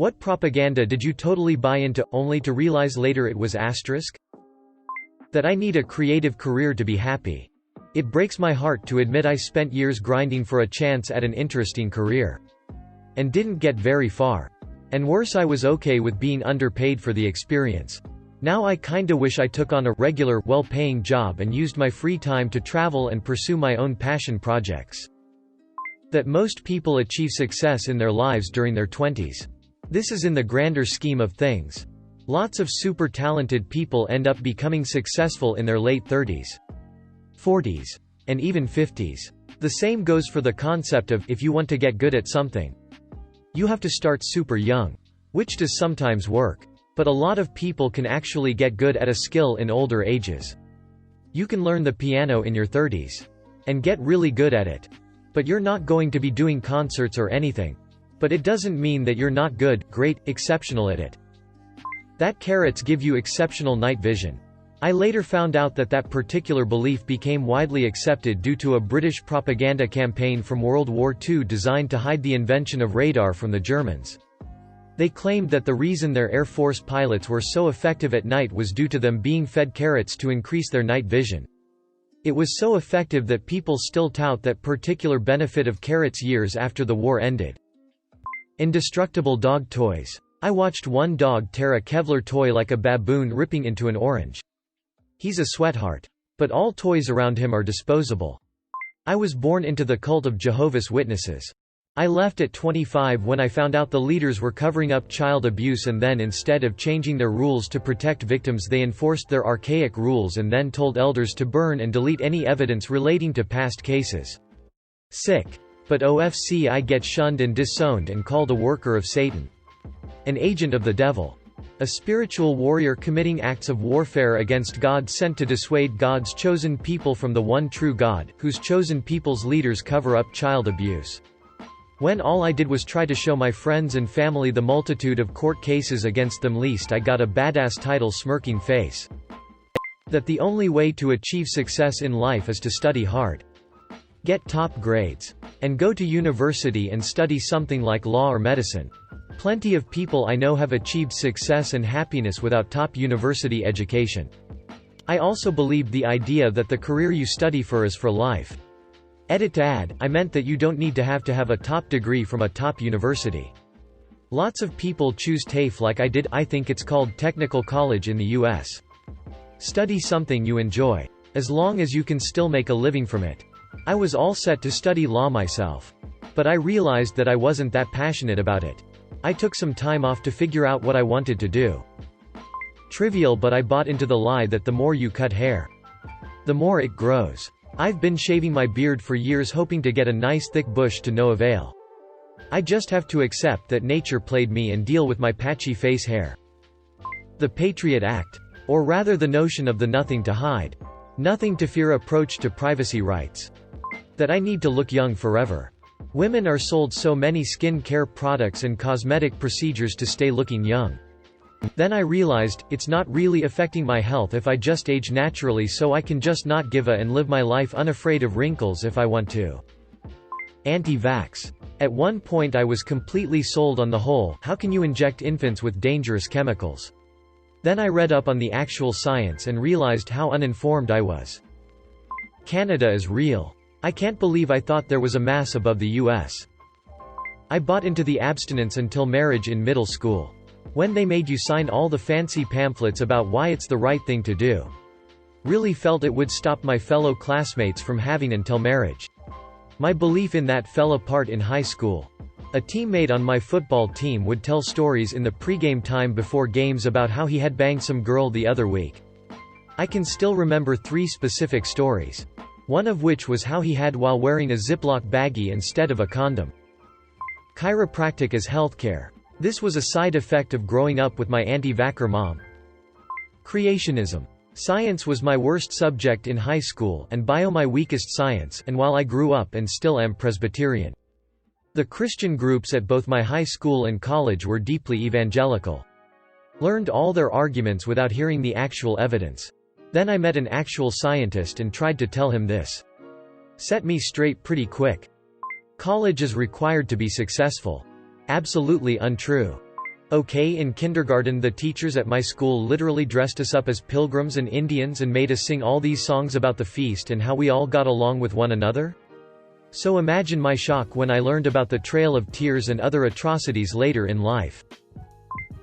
What propaganda did you totally buy into, only to realize later it was asterisk? That I need a creative career to be happy. It breaks my heart to admit I spent years grinding for a chance at an interesting career. And didn't get very far. And worse, I was okay with being underpaid for the experience. Now I kinda wish I took on a regular, well-paying job and used my free time to travel and pursue my own passion projects. That most people achieve success in their lives during their 20s. This is in the grander scheme of things. Lots of super talented people end up becoming successful in their late 30s. 40s, and even 50s. The same goes for the concept of, if you want to get good at something, you have to start super young. Which does sometimes work. But a lot of people can actually get good at a skill in older ages. You can learn the piano in your 30s. And get really good at it. But you're not going to be doing concerts or anything. But it doesn't mean that you're not good, great, exceptional at it. That carrots give you exceptional night vision. I later found out that that particular belief became widely accepted due to a British propaganda campaign from World War II designed to hide the invention of radar from the Germans. They claimed that the reason their Air Force pilots were so effective at night was due to them being fed carrots to increase their night vision. It was so effective that people still tout that particular benefit of carrots years after the war ended. Indestructible dog toys. I watched one dog tear a Kevlar toy like a baboon ripping into an orange. He's a sweetheart. But all toys around him are disposable. I was born into the cult of Jehovah's Witnesses. I left at 25 when I found out the leaders were covering up child abuse, and then instead of changing their rules to protect victims, they enforced their archaic rules and then told elders to burn and delete any evidence relating to past cases. Sick. But OFC, I get shunned and disowned and called a worker of Satan. An agent of the devil. A spiritual warrior committing acts of warfare against God, sent to dissuade God's chosen people from the one true God, whose chosen people's leaders cover up child abuse. When all I did was try to show my friends and family the multitude of court cases against them, least I got a badass title, smirking face. That the only way to achieve success in life is to study hard. Get top grades. And go to university and study something like law or medicine. Plenty of people I know have achieved success and happiness without top university education. I also believed the idea that the career you study for is for life. Edit to add, I meant that you don't need to have a top degree from a top university. Lots of people choose TAFE like I did. I think it's called technical college in the US. Study something you enjoy. As long as you can still make a living from it. I was all set to study law myself. But I realized that I wasn't that passionate about it. I took some time off to figure out what I wanted to do. Trivial, but I bought into the lie that the more you cut hair, the more it grows. I've been shaving my beard for years, hoping to get a nice thick bush, to no avail. I just have to accept that nature played me and deal with my patchy face hair. The Patriot Act. Or rather the notion of the nothing to hide, nothing to fear approach to privacy rights. That I need to look young forever. Women are sold so many skin care products and cosmetic procedures to stay looking young. Then I realized, it's not really affecting my health if I just age naturally, so I can just not give a and live my life unafraid of wrinkles if I want to. Anti-vax. At one point I was completely sold on the whole, how can you inject infants with dangerous chemicals? Then I read up on the actual science and realized how uninformed I was. Canada is real. I can't believe I thought there was a mass above the US. I bought into the abstinence until marriage in middle school. When they made you sign all the fancy pamphlets about why it's the right thing to do. Really felt it would stop my fellow classmates from having until marriage. My belief in that fell apart in high school. A teammate on my football team would tell stories in the pregame time before games about how he had banged some girl the other week. I can still remember 3 specific stories. One of which was how he had while wearing a Ziploc baggie instead of a condom. Chiropractic as healthcare. This was a side effect of growing up with my anti-vaxxer mom. Creationism. Science was my worst subject in high school, and bio my weakest science, and while I grew up and still am Presbyterian. The Christian groups at both my high school and college were deeply evangelical. Learned all their arguments without hearing the actual evidence. Then I met an actual scientist and tried to tell him this. Set me straight pretty quick. College is required to be successful. Absolutely untrue. Okay, in kindergarten the teachers at my school literally dressed us up as pilgrims and Indians and made us sing all these songs about the feast and how we all got along with one another? So imagine my shock when I learned about the Trail of Tears and other atrocities later in life.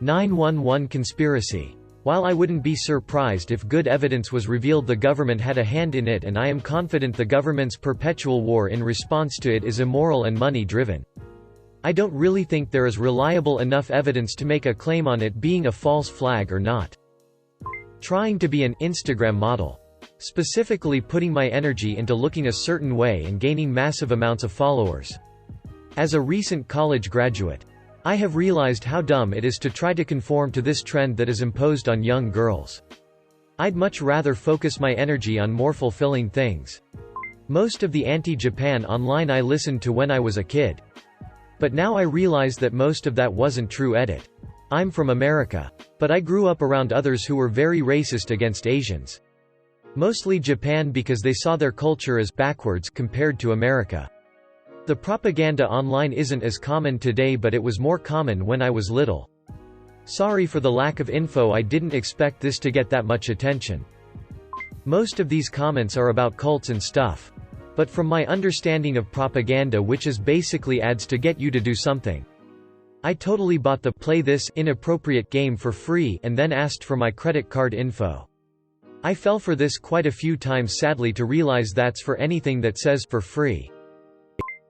9/11 conspiracy. While I wouldn't be surprised if good evidence was revealed the government had a hand in it, and I am confident the government's perpetual war in response to it is immoral and money-driven. I don't really think there is reliable enough evidence to make a claim on it being a false flag or not. Trying to be an Instagram model. Specifically putting my energy into looking a certain way and gaining massive amounts of followers. As a recent college graduate, I have realized how dumb it is to try to conform to this trend that is imposed on young girls. I'd much rather focus my energy on more fulfilling things. Most of the anti-Japan online I listened to when I was a kid. But now I realize that most of that wasn't true. Edit. I'm from America. But I grew up around others who were very racist against Asians. Mostly Japan because they saw their culture as backwards compared to America. The propaganda online isn't as common today, but it was more common when I was little. Sorry for the lack of info, I didn't expect this to get that much attention. Most of these comments are about cults and stuff. But from my understanding of propaganda, which is basically ads to get you to do something, I totally bought the "play this inappropriate game for free" and then asked for my credit card info. I fell for this quite a few times, sadly, to realize that's for anything that says "for free."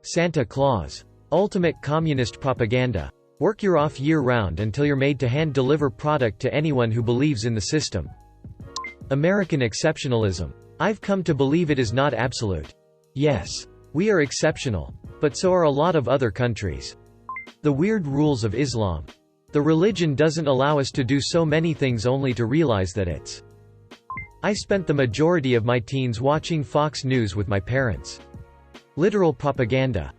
Santa Claus. Ultimate communist propaganda. Work your off year-round until you're made to hand-deliver product to anyone who believes in the system. American exceptionalism. I've come to believe it is not absolute. Yes, we are exceptional. But so are a lot of other countries. The weird rules of Islam. The religion doesn't allow us to do so many things only to realize that it's. I spent the majority of my teens watching Fox News with my parents. Literal propaganda.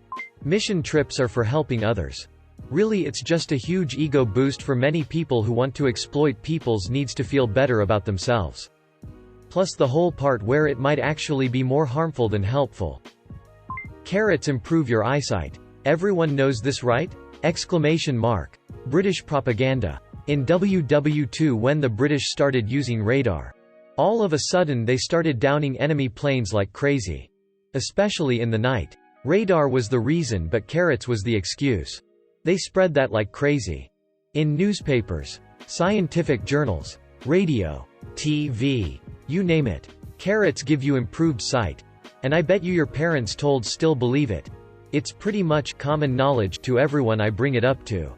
Mission trips are for helping others. Really, it's just a huge ego boost for many people who want to exploit people's needs to feel better about themselves. Plus the whole part where it might actually be more harmful than helpful. Carrots improve your eyesight. Everyone knows this, right? Exclamation mark. British propaganda. In WW2, when the British started using radar, all of a sudden they started downing enemy planes like crazy. Especially in the night. Radar was the reason, but carrots was the excuse. They spread that like crazy. In newspapers, scientific journals, radio, TV, you name it. Carrots give you improved sight. And I bet you your parents told still believe it. It's pretty much common knowledge to everyone I bring it up to.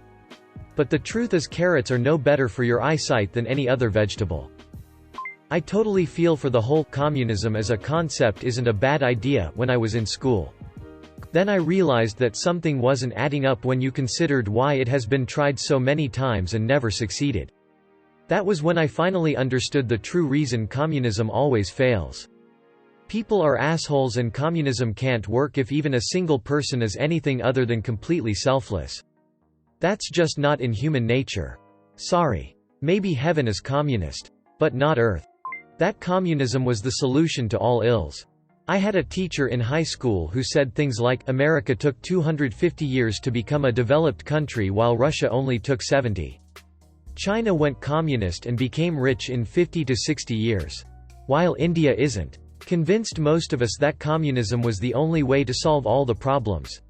But the truth is, carrots are no better for your eyesight than any other vegetable. I totally feel for the whole communism as a concept isn't a bad idea when I was in school. Then I realized that something wasn't adding up when you considered why it has been tried so many times and never succeeded. That was when I finally understood the true reason communism always fails. People are assholes, and communism can't work if even a single person is anything other than completely selfless. That's just not in human nature. Sorry. Maybe heaven is communist. But not Earth. That communism was the solution to all ills. I had a teacher in high school who said things like, America took 250 years to become a developed country while Russia only took 70. China went communist and became rich in 50 to 60 years. While India isn't. Convinced most of us that communism was the only way to solve all the problems.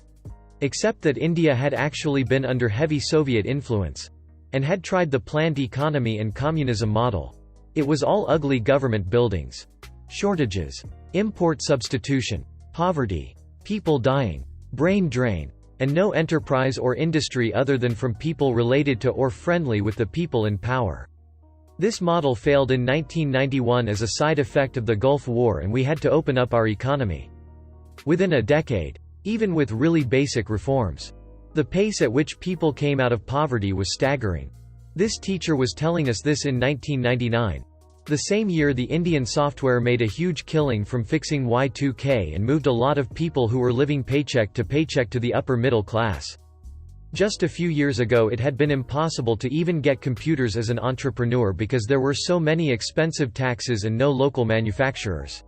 Except that India had actually been under heavy Soviet influence. And had tried the planned economy and communism model. It was all ugly government buildings. Shortages. Import substitution. Poverty. People dying. Brain drain. And no enterprise or industry other than from people related to or friendly with the people in power. This model failed in 1991 as a side effect of the Gulf War, and we had to open up our economy. Within a decade. Even with really basic reforms. The pace at which people came out of poverty was staggering. This teacher was telling us this in 1999. The same year the Indian software made a huge killing from fixing Y2K and moved a lot of people who were living paycheck to the upper middle class. Just a few years ago it had been impossible to even get computers as an entrepreneur because there were so many expensive taxes and no local manufacturers.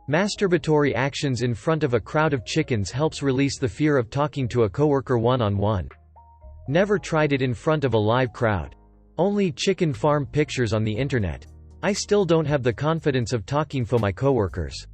Masturbatory actions in front of a crowd of chickens helps release the fear of talking to a coworker one-on-one. Never tried it in front of a live crowd. Only chicken farm pictures on the internet. I still don't have the confidence of talking for my coworkers.